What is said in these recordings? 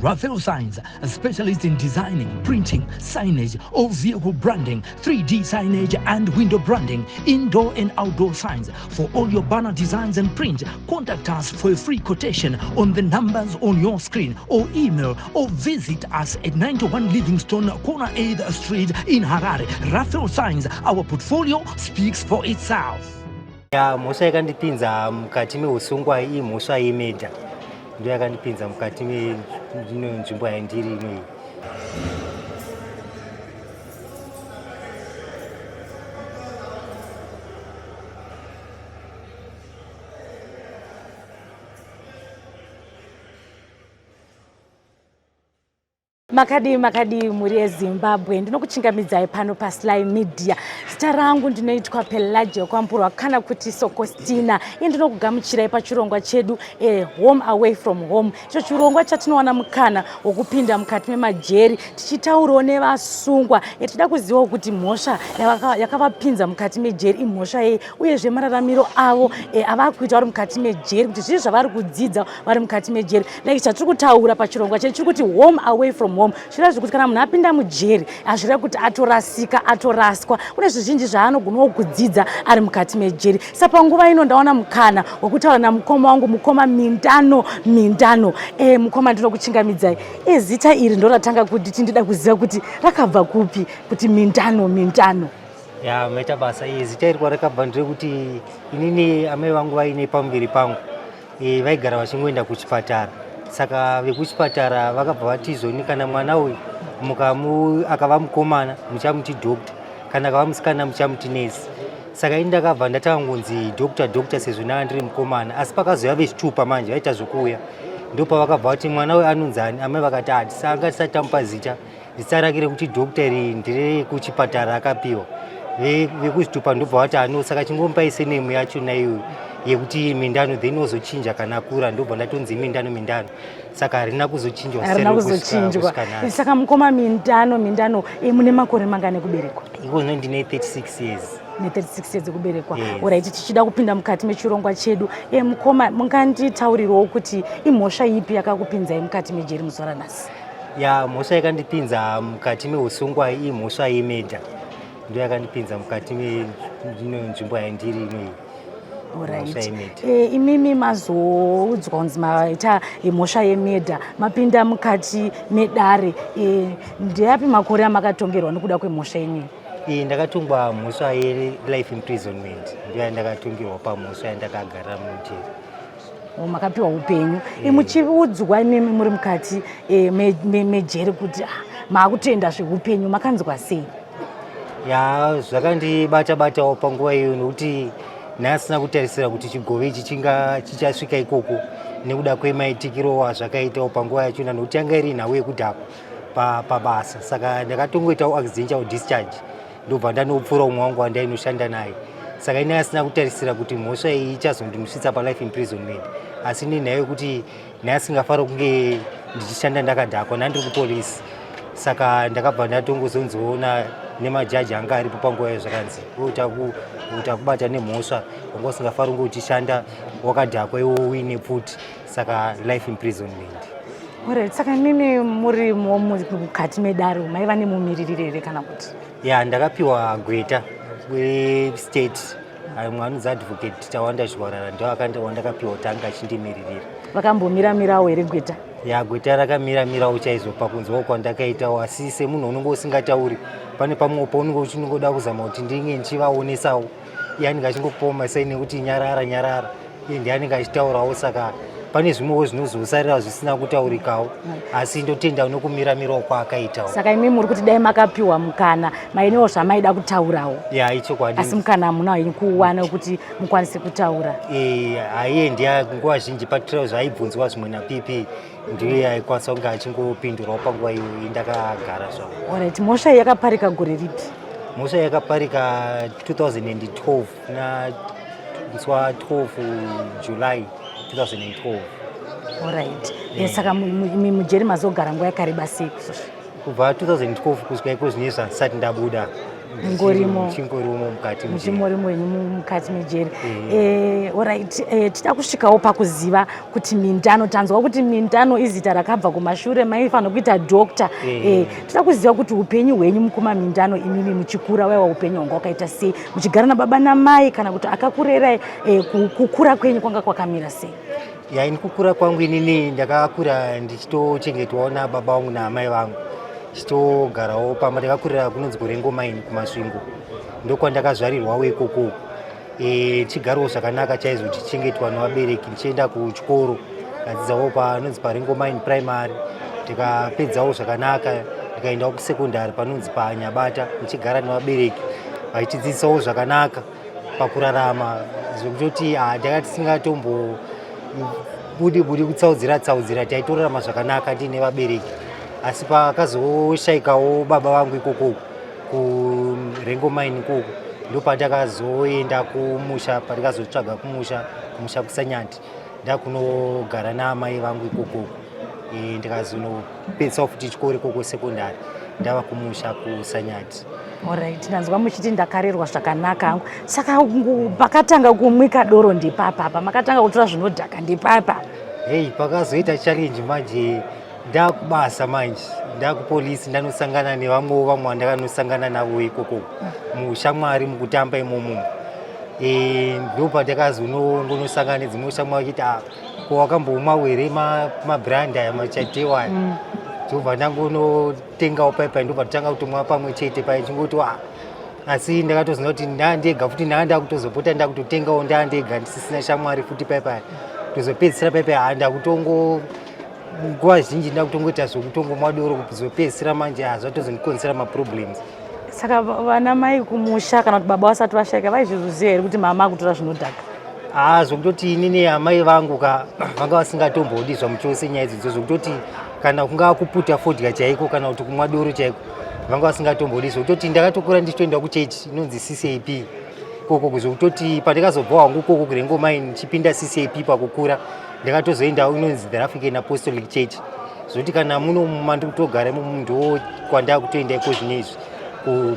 Raphael Signs, a specialist in designing, printing, signage, or vehicle branding, 3D signage and window branding, indoor and outdoor signs. For all your banner designs and print, contact us for a free quotation on the numbers on your screen, or email or visit us at 91 Livingstone, Corner 8th Street in Harare. Raphael Signs, our portfolio speaks for itself. Mhosva yakandipinza mukati meusungwa iyi mhosva yemedha ndiyo yakandipinza mukati menzvimbo yandiri inoyi. Makadi muri eZimbabwe, ndinokuchingamidzai pano paSly Media. Zita rangu ndinoitwa Pelagia Kwambura kana kuti Sokostina. Ndinokugamuchirai pachirongwa chedu Home Away from Home. Icho chirongwa chatinowana mukana wokupinda mukati memajeri tichitaurawo nevasungwa. Tida kuzivawo kuti mhosva yakavapinza mukati mejeri imhosva yei, uyezve mararamiro avo avakuita vari mukati mejeri, kuti zvizvi zvavari kudzidza vari mukati mejeri. Like chatiri kutaura pachirongwa chedu chiri kuti Home Away from Home. Zvirezvo kuti kana munhu apinda mujeri hazvireva kuti atorasika, atoraswa. Kune zvizhinji zvaanogonawo kudzidza ari mukati mejeri. Saka panguva ino ndawana mukana wokutaura namukoma wangu, mukoma Mindano. Mukoma, ndinokuchingamidzai. Zita iri ndoratanga kuti ndida kuziva kuti rakabva kupi, kuti Mindano. Maita basa. Zita iri kwarakabva nderekuti inini amai vangu vaine pamuviri pangu vaigara vachingoenda kuchipatara. Saka vekuchipatara vakabva vatizoni kana mwana uyu akava mukomana muchamuti doctor, kana akava musikana muchamuti nesi. Saka ini ndakabva ndatanga kunzi doctor sezvo ndanga ndiri mukomana. Asi pakazoya vechitupa manje vaita zvokuuya, ndopavakabva vati mwana uyu anonzani. Amai vakati anga tisati tamupa zita rake rekuti doctor iri ndire kuchipatara akapiwa. Vekuzvitupa ndobva vati saka chingomupai senemu yachona iyoyo yekuti Mindano, then ozochinja kana akura. Ndobva ndatonzi Mindano. Saka harina kuzochinjwa. Saka mukoma Mindano, mune makore mangane kuberekwa? Ikozvino ndine 36 years. 36 years kuberekwa. Alright, tichida kupinda mukati mechirongwa chedu. Mukoma, munganditaurirawo kuti imhosva ipi yakakupinzai mukati mejeri muzuva ranhasi? Mhosva yakandipinza mukati meusungwa iyi mhosva yemedha ndiyo yakandipinza mukati menzvimbo yandiri inoyi. Alright. Imimi mazoudzwa kunzi maita mhosva yemedha, mapinda mukati medare. Ndeapi makore amakatongerwa nekuda kwemhosva ineyi? Ndakatongwa mhosva ye-life imprisonment, ndiyo yandakatongerwa pamhosva yandakagara mujeri. Makapiwa upenyu. Muchiudzwa imimi muri mukati mejeri kuti makutoenda zveupenyu, makanzwa sei? Zvakandibata-batawo panguva iyo nekuti ndasina kutarisira kuti chigove ichi chichasvika ikoko nekuda kwemaitikiro azvakaitawo panguva yachona, nokuti yanga iri nhau yekudhakwa pabasa. Saka ndakatongoitawo accidental discharge, ndobva ndanopfuura umwe wangu wandainoshanda naye. Saka ini asina kutarisira kuti mhosva iyi ichazondisvitsa palife imprisonment, asi nenhau yekuti ndaisingafanira kunge ndichishanda ndakadhakwa, ndandiri kupolisi. Saka ndakabva ndatongozonzoona nemajaji anga aripo panguva yazvakanzi utakubata nemhosva wanga usingafaniri kunge uchishanda wakadhakwa iwo uine pfuti, saka life imprisonment. Alright, saka imimi muri mukati medare maiva nemumiririri here kana kuti? Ndakapiwa gweta westate, mumwe anonzi advocate Tawanda Shwarara, ndo wandakapiwa kuti anga achindimiririra. Vakambomira-mirawo here gweta? Gweta rakamira-mirawo chaizvo pakunzwawo kwandakaitawo, asi semunhu unenge usingatauri pane pamwe paunenge uchingoda kuzama kuti ndinge ndichivaonesawo. Anenge achingopawo masaini ekuti nyarara, ndiye anenge achitaurawo. Saka pane zvimwewo zvinozosarira zvisina kutaurikawo, asi ndotenda nokumira-mirawo kwaakaitawo. Saka imi muri kuti dai makapiwa mukana mainewo zvamaida kutaurawo? Ichokwadi. Asi mukana hamuna kuwana kuti mukwanise kutaura? Haiendi. Nguva zhinji patrial zvaaibvunzwa zvimwe naPP ndiye aikwanisa kunge achingopindurawo panguva iyo ndakagara zvavo. Alright, mhosva yakaparika gore ripi? Mhosva yakaparika 2012 na12 July 2012. Alright. Saka mujeri mazogara nguva yakareba sei? Kubva 2012 kusvika iko zvine zvandisati ndabuda muchingorimo mukati muchimorimo mukati mejeri. Alright, tida kusvikawo pakuziva kuti Mindano, tanzwa kuti Mindano izita rakabva kumashure maifanira kuita doctor. Tida kuziva kuti upenyu hwenyu mukuma Mindano imimi muchikura waiwa upenyu hwanga wakaita sei, muchigara nababa namai kana kuti akakurerai, kukura kwenyu kwanga kwakamira sei? Ini kukura kwangu inini ndakakura ndichitochengetwawo nababa vangu naamai vangu, chitogarawo pamba ndakakurira kunonzi kuRengo Mine kuMasvingo, ndokwandakazvarirwawo ikoko. Chigarawo zvakanaka chaizvo chichengetwa nevabereki, ndichienda kuchikoro ndikadzidzawo panonzi paRengo Mine Primary, ndikapedzawo zvakanaka ndikaendawo kusekondari panonzi paNyabata, ndichigara nevabereki vachidzidzisawo zvakanaka pakurarama, zvekutoti ndakati singatombo budi kutsaudzira taitorarama zvakanaka tiine vabereki. Asi pakazoshayikawo baba vangu ikoko kuRengo Mine ikoko, ndopandakazoenda kumusha, pandikazotsvaga kumusha kuSanyati, ndakunogara naamai vangu ikoko. Ndikazonopedzawo futi chikoro ikoko sekondari, ndava kumusha kuSanyati. Alright, ndanzwa muchiti ndakarerwa zvakanaka hangu. Saka pakatanga kumwika doro ndipapa, makatanga kutora zvinodhaka ndipapa. Pakazoita challenge manje, ndakubasa manje, ndakupolisi, ndanosangana nevamwe vandakanosangana navo ikoko mushamwari mukutamba imomo. Ndopandakazongonosangana nedzimwe shamwari vachiti ko wakambomwa were mabrand aya machatewa aya. Ndobva ndangonotengawo paipai, ndobva totanga kutomwa pamwe chete pai, chingoti asi ndakatoziva kuti ndandega futi ndakutozopota ndakutotengawo ndandega ndisisina shamwari futi paipai, tozopedzisira paipai ndakutongo nguva zhinji ndakutongoita zvokutongomwa doro kuzopedzisira manje zvatozondikonzera maproblems. Saka vana mai kumusha kana kuti baba vasati vashayika vaizviziva here kuti mama akutora zvinodhaka? Zvokutoti inini amai vangu vanga vasingatombodi zvamuchose nyaya idzodzo, zvokutoti kana kungaa kuputa fodya chaiko kana kuti kumwa doro chaiko vanga vasingatombodi, zvokutoti ndakatokura ndichitoenda kuchechi inonzi CCAP koko, zvokutoti pandakazobva hangu koko kuRengo Mine ndichipinda CCAP pakukura, ndakatozoendawo inonzi The African Apostolic Church, zvokuti kana muno mandikutogara ndo kwandava kutoenda iko zvinezvi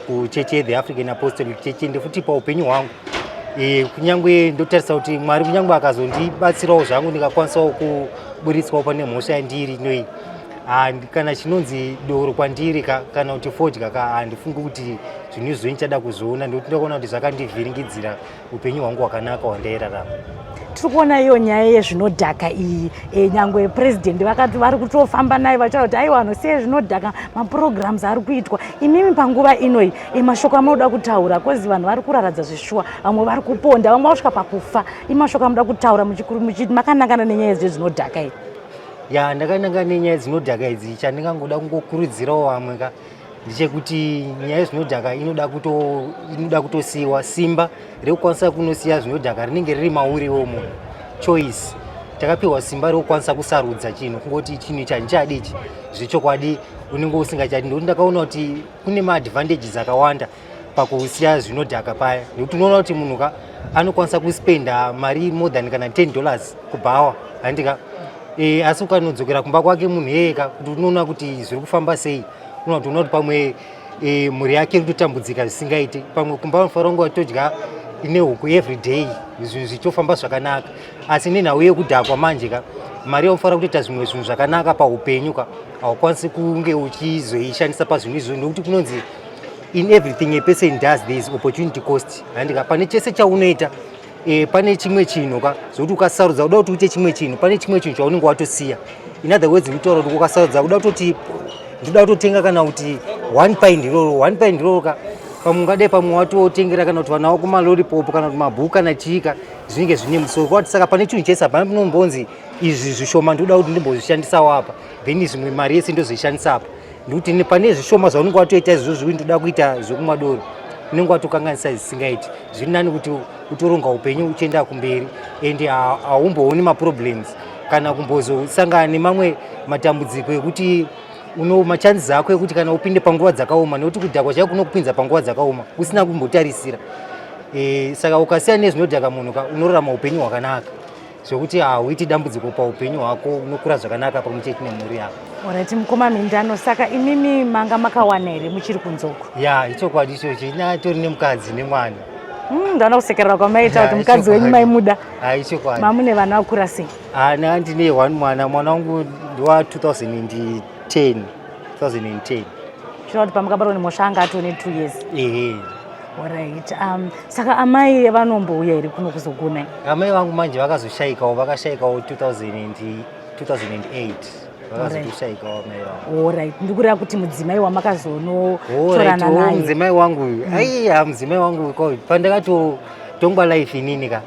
kuchechi yeThe African Apostolic Church. Ende futi paupenyu hwangu kunyange ndotarisa kuti Mwari kunyange akazondibatsirawo zvangu ndikakwanisawo kuburitswawo pane mhosva yandiri inoyi, kana chinonzi doro kwandiri kana kuti fodya handifungi kuti zvinhu izvo ndichada kuzoona, ndokuti ndakaona kuti zvakandivhiringidzira upenyu hwangu hwakanaka hwandairarama. Tiri kuona iyo nyaya yezvinodhaka iyi, nyangwe president vakati vari kutofamba nayo vachaita kuti aiwa vanhu sei zvinodhaka, maprograms ari kuitwa. Imimi panguva inoyi mashoko amunoda kutaura, kozi vanhu vari kuraradza zvishuwa, vamwe vari kuponda, vamwe vasvika pakufa, imashoko amunoda kutaura makanangana nenyaya dzinodhaka idzi? Ndakanangana nenyaya dzinodhaka idzi, chandingangoda kungokurudzirawo vamwe ndechekuti nyaya yezvinodhaka inoda kutosiyiwa. Simba rekukwanisa kunosiya zvinodhaka rinenge riri mauri womunhu, choice. Takapiwa simba rekukwanisa kusarudza chinhu, kungoti chinhu ichi handichadi ichi, zvechokwadi unenge usingachadi. Ndokuti ndakaona kuti kune maadvantages akawanda pakusiya zvinodhaka paya, nekuti unoona kuti munhu anokwanisa kuspenda mari more than kana $10 kubhawa handika. Asi ukanodzokera kumba kwake munhu yeka kuti unoona kuti zviri kufamba sei, unoona kuti pamwe mhuri yake iri kutotambudzika zvisingaiti, pamwe kumba vanofanira kunge vatodya nehuku everyday, zvinhu zvichofamba zvakanaka. Asi nenhau yekudhakwa manje mari yaunofanira kutoita zvimwe zvinhu zvakanaka paupenyu haukwanisi kunge uchizoishandisa pazvinhu izvo, nekuti kunonzi in everything a person does there is opportunity cost handika. Pane chese chaunoita pane chimwe chinhu zvokuti ukasarudza kuda kuti uite chimwe chinhu, pane chimwe chinhu chaunenge watosiya. In other words, ndinotaura kuti ukasarudza kuda kutoti ndoda kutotenga kana kuti 1 pint iroro pamwe ungadai pamwe watotengera kana kuti vana vako maloripop kana kuti mabhuku kana chika zvinenge zvine musoro kwati. Saka pane chinhu chese hapana panombonzi izvi zvishoma ndoda kuti ndimbozvishandisawo apa, then zvimwe mari yese ndozvishandisa apa. Ndokuti pane zvishoma zvaunenge watoita izvozvo ndoda kuita zvekumwa doro, unenge watokanganisa zvisingaiti. Zviri nani kuti utoronga upenyu uchienda kumberi ende haumbooni maproblems kana kumbozosangana nemamwe matambudziko ekuti machances ako ekuti kana upinde panguva dzakaoma, nekuti kudhakwa chaiko kunokupinza panguva dzakaoma usina kumbotarisira. Saka ukasiya nezvinodhaka munhu unorarama upenyu hwakanaka, zvokuti hauiti dambudziko paupenyu hwako, unokura zvakanaka pamwe chete nemhuri yako. Alright, mukoma Mindano, saka imimi manga makawana here muchiri kunzoko? Ya, ichokwadi ichocho, tori nemukadzi nemwana. Ndaona kusekerera kwamaita kuti mukadzi wenyu maimuda. Ichokwadi. Mamune vana vakura sei? Ndine mwana wangu ndiwa 2010. Zvino kuti pamakabarwa nemhosva anga atone 2 years. Alright. Saka amai vanombouya here kuno kuzogonai? Amai vangu manje vakashayikawo 2008. Vakazoshaikawo mai vangu. Alright. Ndikureva kuti mudzimai wamakazonotorana naye. Mudzimai wangu, mudzimai wangu pandakatongwa life inini ka.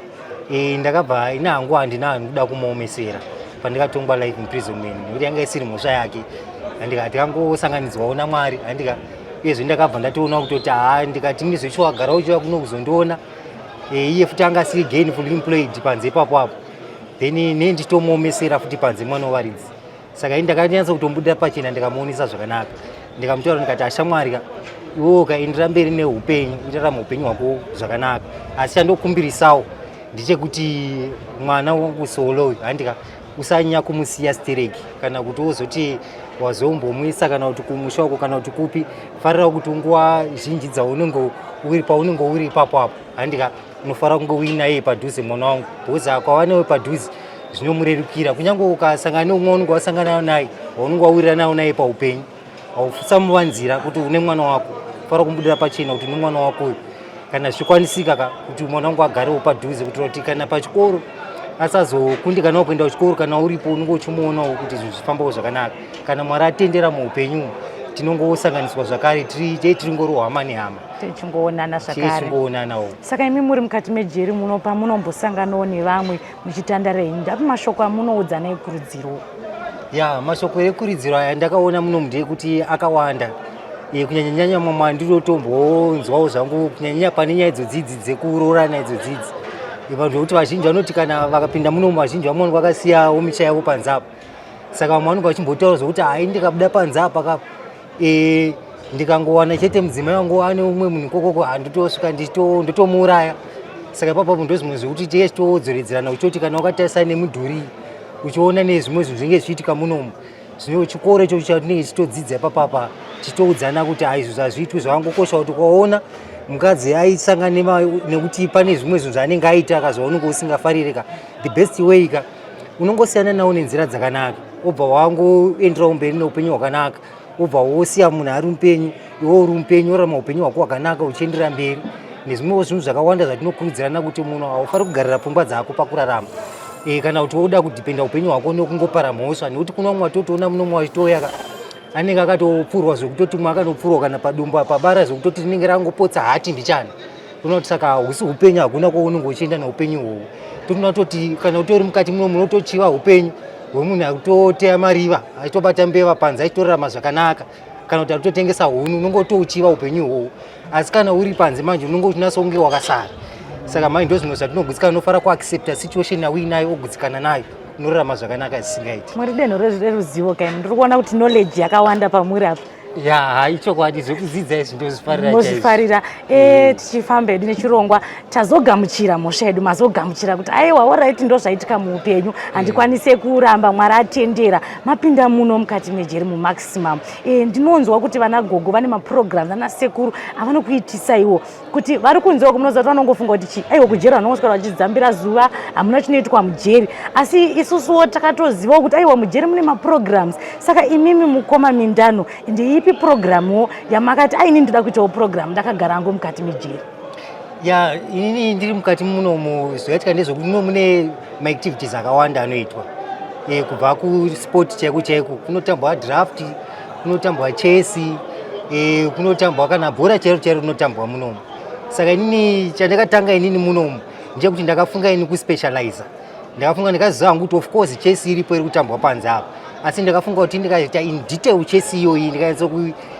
Ndakabva ina hangu handina kuda kumuomesera. Pandakatongwa life imprisonment. Nekuti yanga isiri mhosva yake. Ndikati kangosanganidzwawo naMwari. Izvo ndakabva ndatoona kutoti ndikati ndizochiwagarawo chiwa kuno kuzondiona. Iye futi anga asiri gainful employed panze ipapo apo. Then nditomuomesera futi panze mwana wevaridzi. Saka ndakanyatsa kutombuda pachena ndikamuonesa zvakanaka. Ndikamutaura ndikati ashamwari iwewe kaendera mberi neupenyu, utarama upenyu hwako zvakanaka. Asi chandokumbirisawo ndechekuti mwana wangu solo usanyanya kumusiya stereki kana kuti wozoti wazombomuisa kana kuti kumusha wako kana kuti kupi, farira kuti nguva zhinji dzaunenge uri ipapo apo unofanira kunge uinaye padhuze mwana wangu, because kwava newe padhuze zvinomurerukira. Kunyange ukasangana neumwe unenge wasangana naye waunenge wawirirana naye paupenyu, usamuvanzira kuti une mwana wako, unofanira kumbudira pachena kuti une mwana wako uyu. Kana zvichikwanisika kuti mwana wangu agarewo padhuze kuti kana pachikoro asazokundikanawo kuenda kuchikoro, kana uripo unenge uchimuonawo kuti zvinhu zvifambawo zvakanaka. Kana Mwari atendera muupenyu tinongosanganiswa zvakare, tiringori hama nehama, tichingoonana zvakare. Tichingoonanawo. Saka imi muri mukati mejeri muno pamunombosanganawo nevamwe muchitandara ndapi mashoko amunoudza ekurudziro? Mashoko ekurudziro aya ndakaona muno ndekuti akawanda. Kunyanya mama ndinotombonzwawo zvangu kunyanya pane nyaya idzodzidzi dzekuroorana idzodzidzi. Vanhu vekuti vazhinji vanoti kana vakapinda muno vazhinji vamwe vakasiyawo misha yavo panze apa. Saka vamwe vanenge vachimbotaura zvokuti ndikabuda panze apa ndikangowana chete mudzimai wangu ane umwe munhu kokoko ndotosvika ndotomuuraya. Saka ipapo ndozvimwe zvokuti tiye tichidzoredzerana uchiti kana wakatarisana nemudhuri uchiona nezvimwe zvinhu zvinenge zvichiitika munomu, zvino chikoro icho chatinenge tichitodzidza ipapapa tichitoudzana kuti izvo hazviitwi zvavangokosha kuti ukaona mukadzi aisangana nekuti pane zvimwe zvinhu zvaanenge aita zvaunenge usingafariri the best way unongosiyana nawo nenzira dzakanaka, obva wangoenderawo mberi neupenyu hwakanaka, obva wosiya munhu ari mupenyu, iwe uri mupenyu worarama upenyu hwako hwakanaka uchiendera mberi. Nezvimwewo zvinhu zvakawanda zvatinokurudzirana kuti munhu haufaniri kugarira pfungwa dzako pakurarama. Kana kuti woda kudhipenda upenyu hwako nekungopara mhosva, nekuti kuna umwe watotoona munomwe wachitoya anenge akatopfurwa zvekutoti mwe akanopfurwa kana padumbu pabara zvekutoti rinenge rangopotsa hati ndichani. Unoti saka husi upenyu hakuna kwaunenge uchienda neupenyu uhwohwo. Totoona kuti kana utori mukati muno munotochiva upenyu hwemunhu akutoteya mariva achitobata mbeva panze achitorarama zvakanaka, kana kuti akutotengesa huni unenge utouchiva upenyu uhwohwo. Asi kana uri panze manje unenge uchinatsa kunge wakasara. Saka manje ndozvimwe zvatinogutsikana, unofanira kuaccepta situation yauinayo ogutsikana nayo, unorarama zvakanaka zvisingaiti. Muri denho reruzivo kaini, ndiri kuona kuti knowledge yakawanda pamuri apa. Ichokwadi zvekudzidza izvi ndozvifarira mozvifarira. Tichifamba hedu nechirongwa tazogamuchira mhosva yedu, mazogamuchira kuti aiwa alright ndozvaitika muupenyu, handikwanise kuramba, Mwari atendera, mapinda muno mukati mejeri mumaximum. Ndinonzwa kuti vana gogo vane maprogram vana sekuru avanokuitisa iwo kuti vari kunzewo kumunoza kuti vanongofunga kuti aiwa kujeri vanongoswera vachidzambira zuva, hamuna chinoitwa mujeri. Asi isusuwo takatozivawo kuti aiwa mujeri mune maprograms. Saka imimi mukoma Mindano ipi programu yamakati ini ndida kuitawo program ndakagara hangu mukati mejeri? Inini ndiri mukati munomu zvoitika ndezvokuti muno mune maactivities akawanda anoitwa. Kubva kusport chaiko chaiko, kunotambwa draft, kunotambwa chess, kunotambwa kana bhora chairo chairo rinotambwa munomu. Saka inini chandakatanga inini munomu ndechekuti ndakafunga ini kuspecializa. Ndakafunga ndikaziva hangu kuti of course chess iripo iri kutambwa panze apa, asi ndakafunga kuti ndikaita in detail chess iyoyi, ndikanyatsa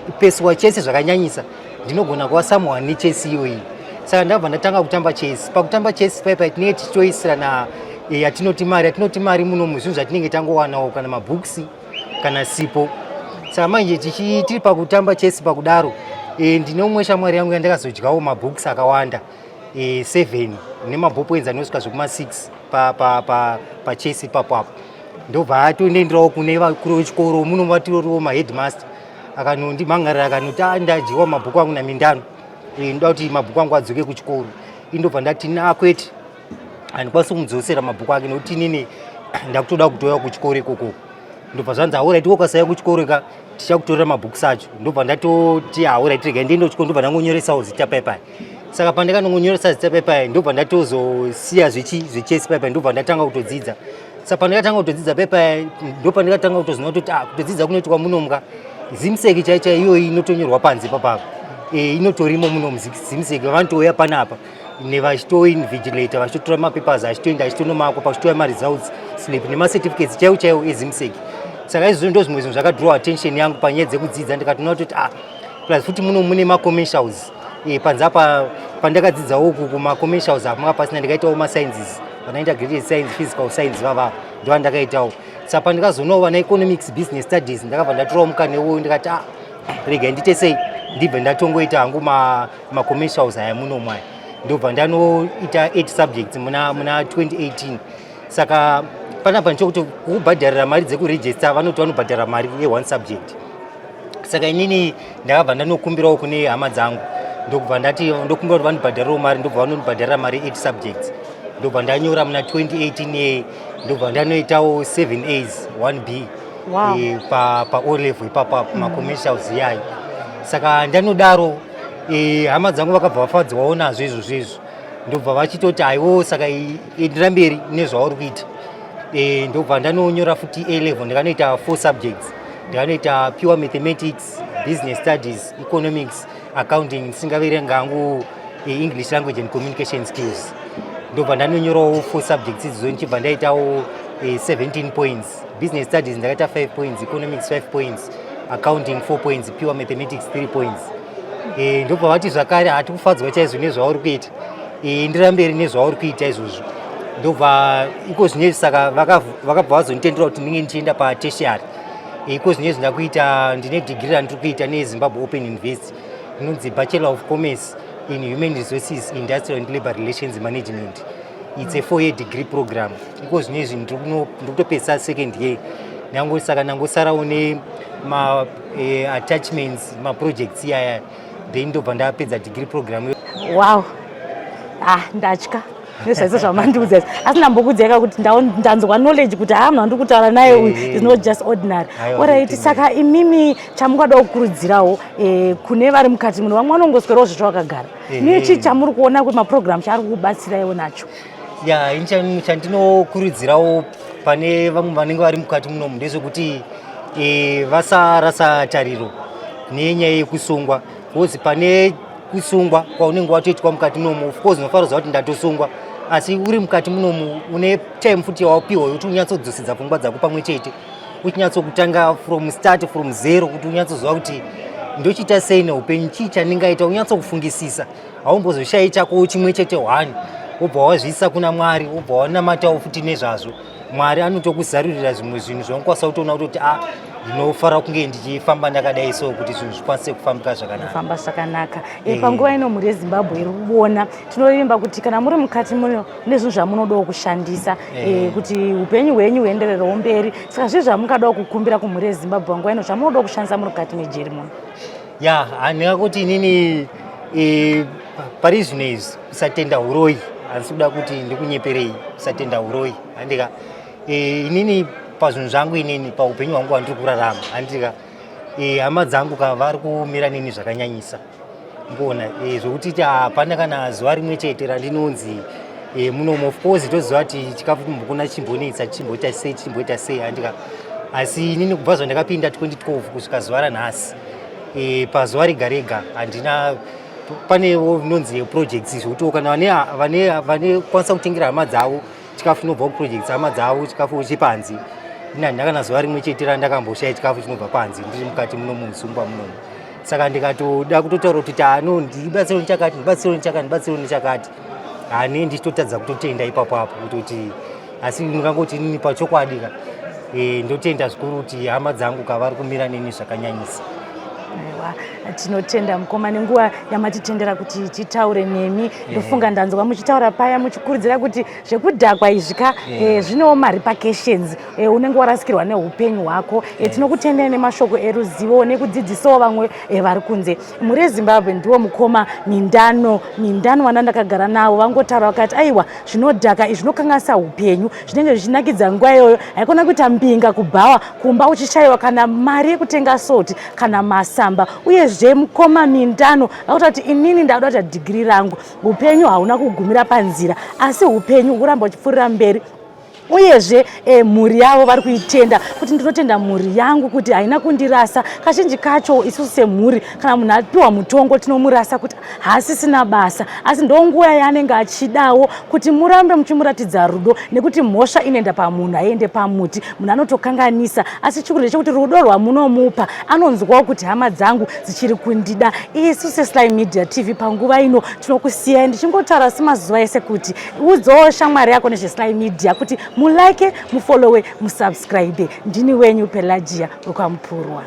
kupeswa chess zvakanyanyisa, ndinogona kuva someone nechess iyoyi. Saka ndabva ndatanga kutamba chess. Pakutamba chess paipa tinenge tichitoisirana yatinoti mari muno muzvinhu zvatinenge tangowanawo, kana mabhukisi kana sipo. Saka manje tiri pakutamba chess pakudaro, ndine umwe shamwari yangu yandakazodyawo mabhukisi akawanda 7 nemabhopwenzi anosvika zvekuma 6 pachess ipapo apo. ndobva atoenderawo kune vakuru vechikoro muno vatoriwo maheadmaster akanondimhangarira akanoti ndadyiwa mabhuku angu namindano ndoda kuti mabhuku angu adzoke kuchikoro. Indobva ndati nakwete handikwanisi kumudzosera mabhuku ake nokuti inini ndakutoda kutoya kuchikoro ikoko. Ndobva zvanzi alright wakasaya kuchikoro ka tichakutorera mabhuku sacho. Ndobva ndatoti alright rega ndiende kuchikoro. Ndobva ndangonyoresawo zita paipai. Saka pandakanongonyoresa zita paipai ndobva ndatozosiya zvichesi paipai ndobva ndatanga kutodzidza. Saka pandakatanga kutodzidza paipai ndopandakatanga kutoziva kuti kutodzidza kunoitwa munomka zimuseki chaicha iyoyi inotonyorwa panze papapo inotorimo muno zimuseki vanotouya panapa nevachitoinvigilator vachitotora mapapers achitoenda achitonomako pachitouya maresults slip nemacertificates chaiwo chaiwo ezimuseki. Saka izvozvo ndo zvimwe zvinhu zvakadraw attention yangu panyaya dzekudzidza ndikatoona kuti plus futi muno mune macommercials panze apa pandakadzidzawo uku kumacommercials apa manga pasina ndikaitawo masciences vanaintegrated science physical science vava ndo andakaitawo. Saka pandikazonawo vana economics business studies ndakabva ndatorawo mukanewo ndikati rega ndite sei ndibve ndatongoita hangu macommercials aya muno mwaya. Ndobva ndanoita 8 subjects muna 2018. Saka panapa nchokuti kubhadharira mari dzekuregister vanoti vanobhadhara mari ye1 subject. Saka inini ndakabva ndanokumbirawo kune hama dzangu ndokubva ndati ndokumbira kuti vanobhadharirawo mari ndobva vanobhadharira mari 8 subjects. Ndobva ndanyora muna 2018 ndobva ndanoitawo 7As 1B pa O level ipapa macommercials yayo. Saka ndanodaro hama dzangu vakabva vafadzwawo nazvo izvozvo ndobva vachitoti aiwo saka endera mberi nezvauri kuita. Ndobva ndanonyora futi A level ndikanoita 4 subjects ndikanoita pure mathematics, business studies, economics, accounting singaverenga hangu English language and communication skills. Ndobva ndanonyorawo 4 subjects idzodzo ndichibva ndaitawo 17 points. Business studies ndakaita 5 points, economics 5 points, accounting 4 points, pure mathematics 3 points. Ndobva vati zvakare hatikufadzwa chaizvo nezvauri kuita ndira mberi nezvauri kuita izvozvo. Ndobva iko zvinezvi saka vakabva vazonditendera kuti ndinge ndichienda patertiary. Iko zvinezvi ndakuita ndine degree randiri kuita neZimbabwe Open University inonzi Bachelor of Commerce in Human Resources, Industrial and Labor Relations Management. It's a 4-year degree program. Iko zvinezvi ndiri kutopedzisa second year. Saka ndangosarawo attachments projects iyaya then ndobva ndapedza degree program. Wow, ndatya nezvaiso zvamandiudza asi ndambokudzeka kuti ndanzwa knowledge kuti munhu andiri kutaura naye uyu is not just ordinary. Alright, saka imimi chamungada kukurudzirawo kune vari mukati muno vamwe vanongoswerawo zvezvo vakagara nichi chamuri kuona kuti maprograms ari kubatsiraiwo nacho? Chandinokurudzirawo pane vamwe vanenge vari mukati munomu ndezvekuti vasarasa tariro nenyaya yekusungwa. Because pane kusungwa kwaunenge watoitwa mukati munomu, of course unofanira kuti ndatosungwa, asi uri mukati munomu une time futi yawapiwa kuti unyatsodzosera pfungwa dzako pamwe chete, uchinyatsokutanga from start from zero kuti unyatsoziva kuti ndochita sei neupenyu, chii chandingaita, unyatsokufungisisa. Haumbozoshayi chako chimwe chete one wobva wazviisa kuna Mwari, wobva wanamatawo futi nezvazvo. Mwari anotokuzarurira zvimwe zvinhu zvaunokwanisa kutoona kuti ndinofanira kunge ndichifamba ndakadai so kuti zvinhu zvikwanise kufambika zvakanaka. Panguva ino muri yeZimbabwe iri kuona tinorimba kuti kana muri mukati muno nezvinhu zvamunodawo kushandisa kuti upenyu hwenyu huendererewo mberi. Saka zvinhu zvamungadawo kukumbira kumhuri yeZimbabwe panguva ino zvamunodawo kushandisa muri mukati mejeri muno? Handingakuti inini pari zvino izvi kusatenda uroyi, handisi kuda kuti ndikunyeperei kusatenda uroyi. Handika inini pazvinhu zvangu inini paupenyu hwangu hwandiri kurarama handika hama dzangu vari kumira nini zvakanyanyisa mbona zvokuti hapana kana zuva rimwe chete randinonzi munomu. Of course toziva kuti chikafu kuna chimbonetsa chimboita sei handika, asi inini kubva zvandakapinda 2012 kusvika zuva ranhasi pazuva rega rega handina panewo nonzi projects zvokuti kana vane kwanisa kutengera hama dzavo chikafu chinobva kuprojects hama dzavo chikafu chipanzi. Ndakana zuva rimwe chete randakamboshaya chikafu chinobva panze ndiri mukati muno muZimbabwe munomu. Saka ndikatoda kutotaura kuti ndibatsironi chakati hani ndichitotadza kutotenda ipapo apo kuti asi ndingangoti nini pachokwadi ndotenda zvikuru kuti hama dzangu kavari kumira neni zvakanyanyisa. tinotenda mukoma nenguva yamatitendera kuti titaure nemi. Ndofunga ndanzwa muchitaura paya muchikurudzira kuti zvekudhakwa izvika zvinewo marepercussions, unenge warasikirwa neupenyu hwako. Tinokutendai nemashoko eruzivo nekudzidzisawo vamwe vari kunze. Muri eZimbabwe ndiwo mukoma Mindano vana ndakagara navo vangotaura vakati aiwa zvinodhaka izvi zvinokanganisa upenyu, zvinenge zvichinakidza nguva iyoyo haikona kuita mbinga kubhawa kumba uchishayiwa kana mari yekutenga soti kana masamba. Uyezve mukoma Mindano vakutati inini ndauda kuita dhigiri rangu, upenyu hauna kugumira panzira asi upenyu uramba uchipfuurira mberi. Uyezve mhuri yavo vari kuitenda kuti ndinotenda mhuri yangu kuti haina kundirasa. Kazhinji kacho isusu semhuri kana munhu apiwa mutongo tinomurasa kuti haasisina basa, asi ndonguva yaanenge achidawo kuti murambe muchimuratidza rudo, nekuti mhosva inoenda pamunhu haiende pamuti. Munhu anotokanganisa, asi chikuru ndechekuti rudo rwamunomupa anonzwawo kuti hama dzangu dzichiri kundida. Isu seSly Media TV panguva ino tinokusiyai ndichingotaura semazuva ese kuti udzawo shamwari yako nezveSly Media kuti mulike, mufollowe, musubscribe. Ndini wenyu Pelagia Rukampurwa.